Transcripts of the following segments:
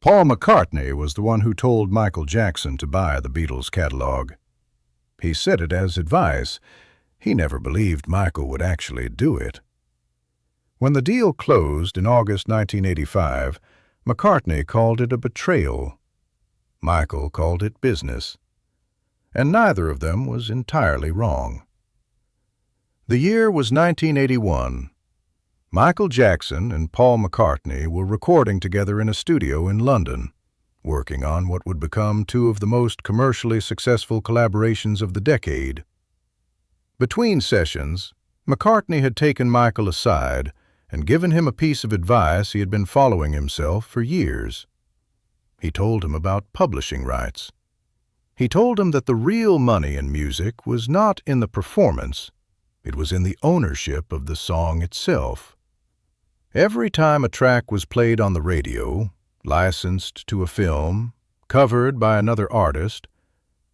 Paul McCartney was the one who told Michael Jackson to buy the Beatles catalog. He said it as advice. He never believed Michael would actually do it. When the deal closed in August 1985, McCartney called it a betrayal. Michael called it business. And neither of them was entirely wrong. The year was 1981. Michael Jackson and Paul McCartney were recording together in a studio in London, working on what would become two of the most commercially successful collaborations of the decade. Between sessions, McCartney had taken Michael aside and given him a piece of advice he had been following himself for years. He told him about publishing rights. He told him that the real money in music was not in the performance, it was in the ownership of the song itself. Every time a track was played on the radio, licensed to a film, covered by another artist,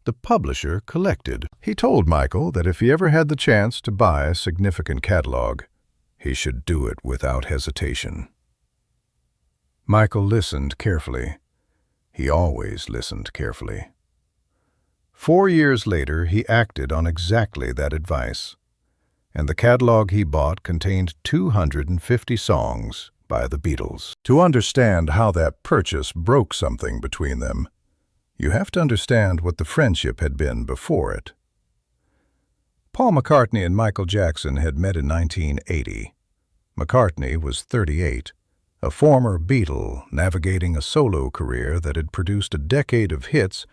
the publisher collected. He told Michael that if he ever had the chance to buy a significant catalog, he should do it without hesitation. Michael listened carefully. He always listened carefully. 4 years later, he acted on exactly that advice, and the catalog he bought contained 250 songs by the Beatles. To understand how that purchase broke something between them, you have to understand what the friendship had been before it. Paul McCartney and Michael Jackson had met in 1980. McCartney was 38, a former Beatle navigating a solo career that had produced a decade of hits,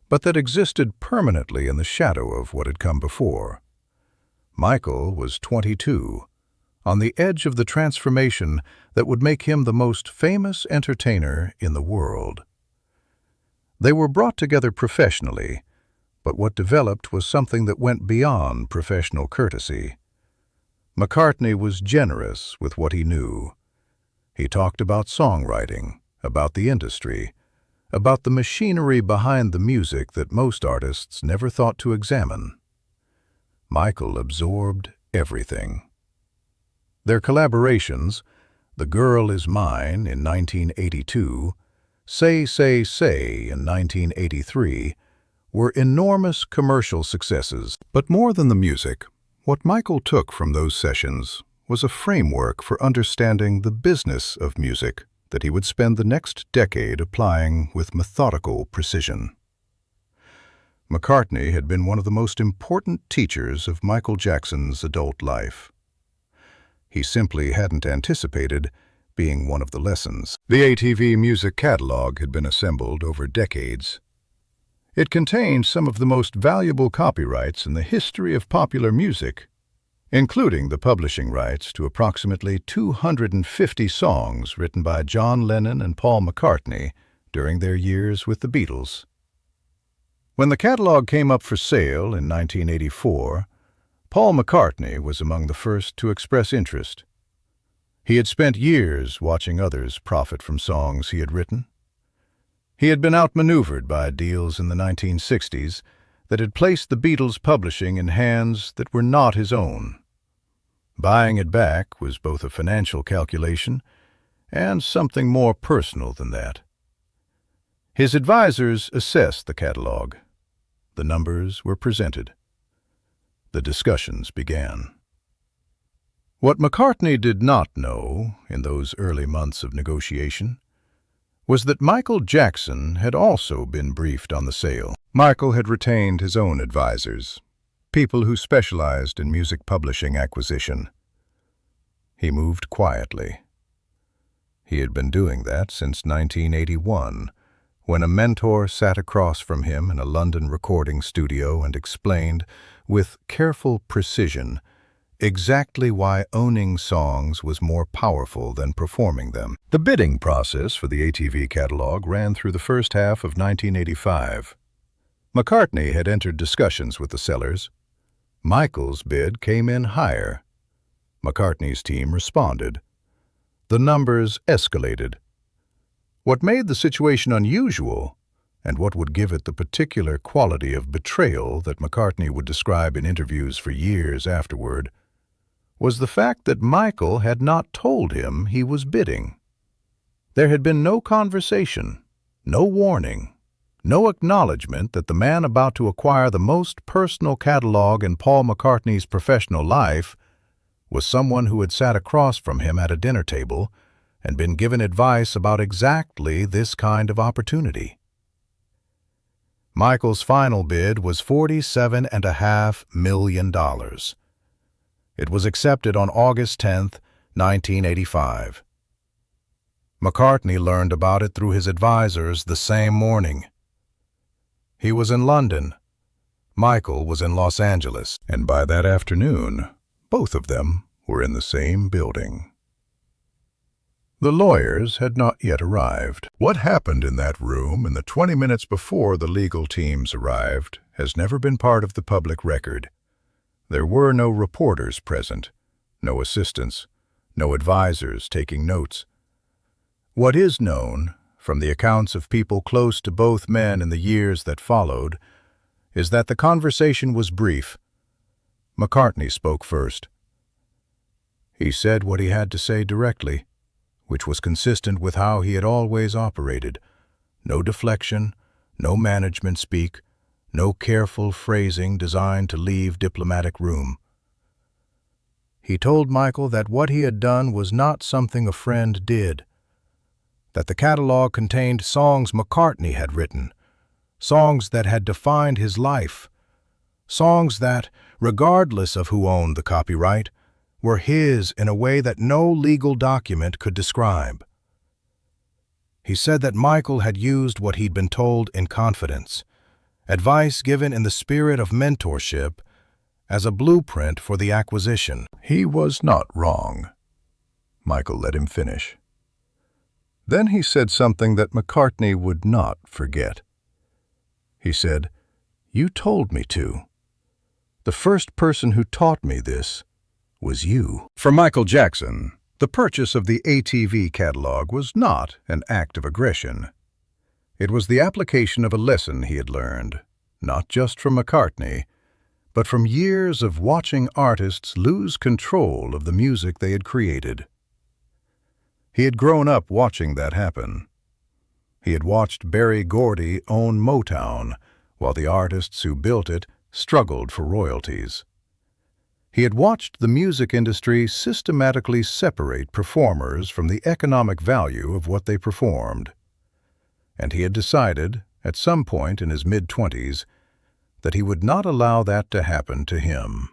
but that existed permanently in the shadow of what had come before. Michael was 22, on the edge of the transformation that would make him the most famous entertainer in the world. They were brought together professionally, but what developed was something that went beyond professional courtesy. McCartney was generous with what he knew. He talked about songwriting, about the industry, about the machinery behind the music that most artists never thought to examine. Michael absorbed everything. Their collaborations, The Girl Is Mine in 1982, Say, Say, Say in 1983, were enormous commercial successes. But more than the music, what Michael took from those sessions was a framework for understanding the business of music that he would spend the next decade applying with methodical precision. McCartney had been one of the most important teachers of Michael Jackson's adult life. He simply hadn't anticipated being one of the lessons. The ATV music catalog had been assembled over decades. It contained some of the most valuable copyrights in the history of popular music, including the publishing rights to approximately 250 songs written by John Lennon and Paul McCartney during their years with the Beatles. When the catalog came up for sale in 1984, Paul McCartney was among the first to express interest. He had spent years watching others profit from songs he had written. He had been outmaneuvered by deals in the 1960s that had placed the Beatles' publishing in hands that were not his own. Buying it back was both a financial calculation and something more personal than that. His advisors assessed the catalog. The numbers were presented. The discussions began. What McCartney did not know in those early months of negotiation was that Michael Jackson had also been briefed on the sale. Michael had retained his own advisors, people who specialized in music publishing acquisition. He moved quietly. He had been doing that since 1981, when a mentor sat across from him in a London recording studio and explained, with careful precision, exactly why owning songs was more powerful than performing them. The bidding process for the ATV catalog ran through the first half of 1985. McCartney had entered discussions with the sellers. Michael's bid came in higher. McCartney's team responded. The numbers escalated. What made the situation unusual, and what would give it the particular quality of betrayal that McCartney would describe in interviews for years afterward, was the fact that Michael had not told him he was bidding. There had been no conversation, no warning, no acknowledgement that the man about to acquire the most personal catalog in Paul McCartney's professional life was someone who had sat across from him at a dinner table and been given advice about exactly this kind of opportunity. Michael's final bid was $47.5 million. It was accepted on August 10, 1985. McCartney learned about it through his advisors the same morning. He was in London. Michael was in Los Angeles, and by that afternoon, both of them were in the same building. The lawyers had not yet arrived. What happened in that room in the 20 minutes before the legal teams arrived has never been part of the public record. There were no reporters present, no assistants, no advisors taking notes. What is known, from the accounts of people close to both men in the years that followed, is that the conversation was brief. McCartney spoke first. He said what he had to say directly, which was consistent with how he had always operated. No deflection, no management speak, no careful phrasing designed to leave diplomatic room. He told Michael that what he had done was not something a friend did, that the catalog contained songs McCartney had written, songs that had defined his life, songs that, regardless of who owned the copyright, were his in a way that no legal document could describe. He said that Michael had used what he'd been told in confidence, advice given in the spirit of mentorship, as a blueprint for the acquisition. He was not wrong. Michael let him finish. Then he said something that McCartney would not forget. He said, "You told me to. The first person who taught me this was you." For Michael Jackson, the purchase of the ATV catalog was not an act of aggression. It was the application of a lesson he had learned, not just from McCartney, but from years of watching artists lose control of the music they had created. He had grown up watching that happen. He had watched Berry Gordy own Motown, while the artists who built it struggled for royalties. He had watched the music industry systematically separate performers from the economic value of what they performed. And he had decided, at some point in his mid-20s, that he would not allow that to happen to him.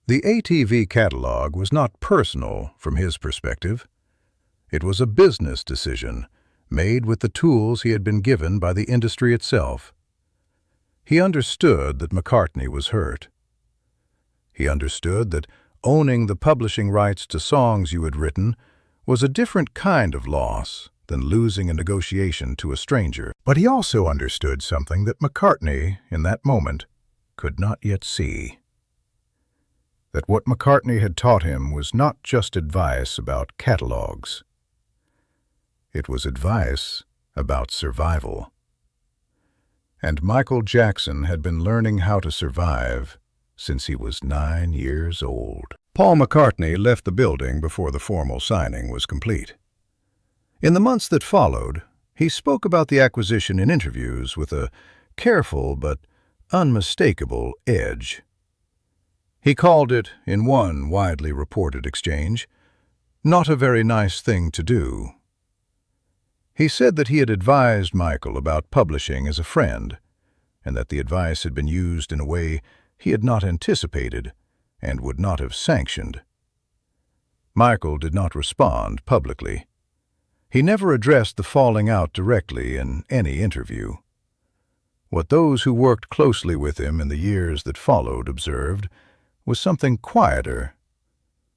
The ATV catalog was not personal from his perspective. It was a business decision made with the tools he had been given by the industry itself. He understood that McCartney was hurt. He understood that owning the publishing rights to songs you had written was a different kind of loss than losing a negotiation to a stranger. But he also understood something that McCartney, in that moment, could not yet see. That what McCartney had taught him was not just advice about catalogs. It was advice about survival. And Michael Jackson had been learning how to survive since he was 9 years old. Paul McCartney left the building before the formal signing was complete. In the months that followed, he spoke about the acquisition in interviews with a careful but unmistakable edge. He called it, in one widely reported exchange, not a very nice thing to do. He said that he had advised Michael about publishing as a friend, and that the advice had been used in a way he had not anticipated and would not have sanctioned. Michael did not respond publicly. He never addressed the falling out directly in any interview. What those who worked closely with him in the years that followed observed was something quieter,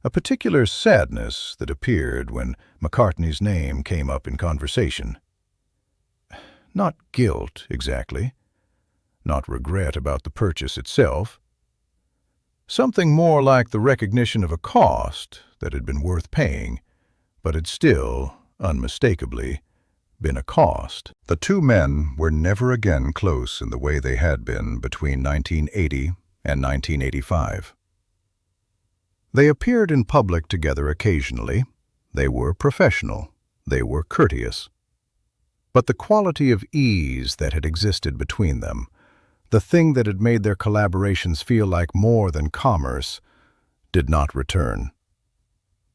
a particular sadness that appeared when McCartney's name came up in conversation. Not guilt, exactly. Not regret about the purchase itself. Something more like the recognition of a cost that had been worth paying, but had still, unmistakably, been a cost. The two men were never again close in the way they had been between 1980 and 1985. They appeared in public together occasionally. They were professional. They were courteous. But the quality of ease that had existed between them, the thing that had made their collaborations feel like more than commerce, did not return.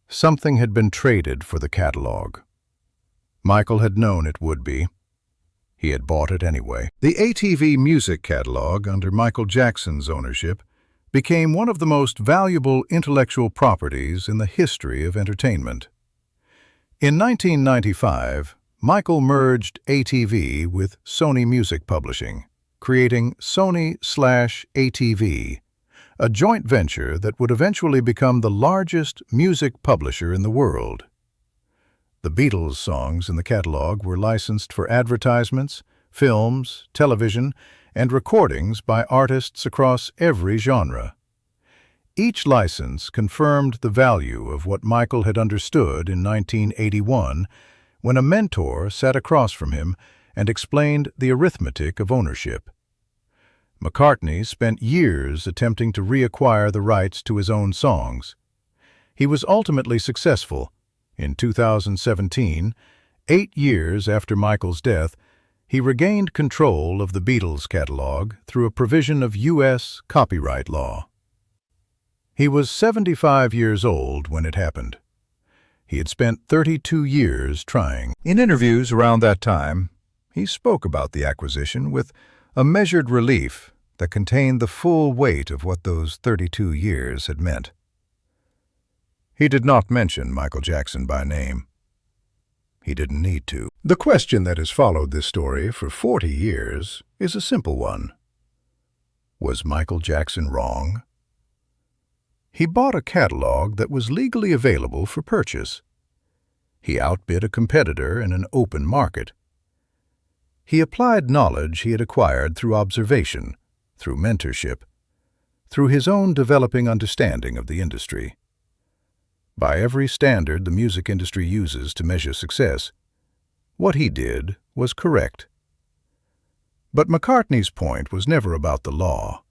Something had been traded for the catalog. Michael had known it would be. He had bought it anyway. The ATV music catalog, under Michael Jackson's ownership, became one of the most valuable intellectual properties in the history of entertainment. In 1995, Michael merged ATV with Sony Music Publishing, creating Sony/ATV, a joint venture that would eventually become the largest music publisher in the world. The Beatles songs in the catalog were licensed for advertisements, films, television, and recordings by artists across every genre. Each license confirmed the value of what Michael had understood in 1981 when a mentor sat across from him and explained the arithmetic of ownership. McCartney spent years attempting to reacquire the rights to his own songs. He was ultimately successful. In 2017, 8 years after Michael's death, he regained control of the Beatles catalog through a provision of U.S. copyright law. He was 75 years old when it happened. He had spent 32 years trying. In interviews around that time, he spoke about the acquisition with a measured relief that contained the full weight of what those 32 years had meant. He did not mention Michael Jackson by name. He didn't need to. The question that has followed this story for 40 years is a simple one. Was Michael Jackson wrong? He bought a catalog that was legally available for purchase. He outbid a competitor in an open market. He applied knowledge he had acquired through observation, through mentorship, through his own developing understanding of the industry. By every standard the music industry uses to measure success, what he did was correct. But McCartney's point was never about the law.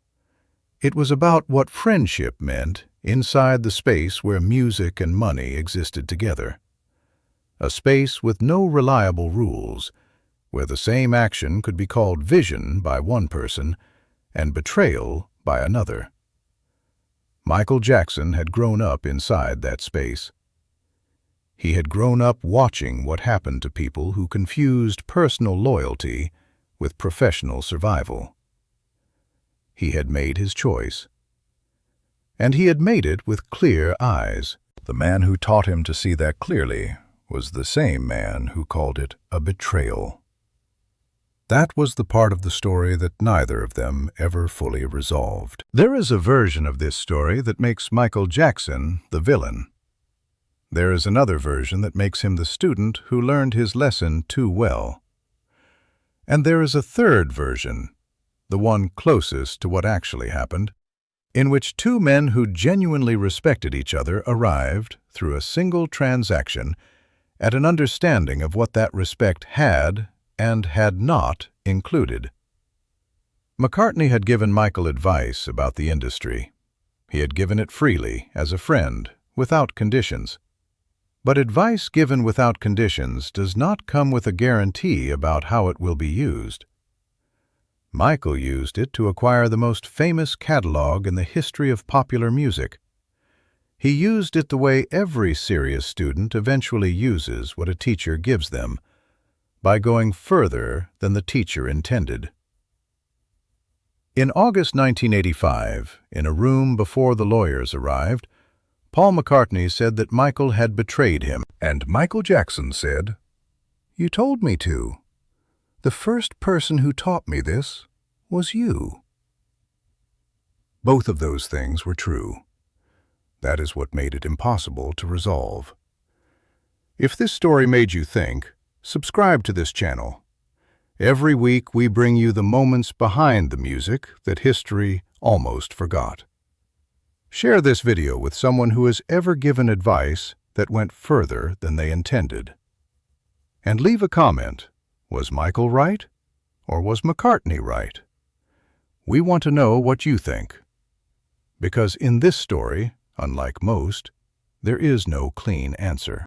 It was about what friendship meant inside the space where music and money existed together. A space with no reliable rules, where the same action could be called vision by one person and betrayal by another. Michael Jackson had grown up inside that space. He had grown up watching what happened to people who confused personal loyalty with professional survival. He had made his choice. And he had made it with clear eyes. The man who taught him to see that clearly was the same man who called it a betrayal. That was the part of the story that neither of them ever fully resolved. There is a version of this story that makes Michael Jackson the villain. There is another version that makes him the student who learned his lesson too well. And there is a third version, the one closest to what actually happened, in which two men who genuinely respected each other arrived, through a single transaction, at an understanding of what that respect had and had not included. McCartney had given Michael advice about the industry. He had given it freely, as a friend, without conditions. But advice given without conditions does not come with a guarantee about how it will be used. Michael used it to acquire the most famous catalog in the history of popular music. He used it the way every serious student eventually uses what a teacher gives them, by going further than the teacher intended. In August 1985, in a room before the lawyers arrived, Paul McCartney said that Michael had betrayed him. And Michael Jackson said, "You told me to. The first person who taught me this was you." Both of those things were true. That is what made it impossible to resolve. If this story made you think, subscribe to this channel. Every week we bring you the moments behind the music that history almost forgot. Share this video with someone who has ever given advice that went further than they intended. And leave a comment. Was Michael right? Or was McCartney right? We want to know what you think. Because in this story, unlike most, there is no clean answer.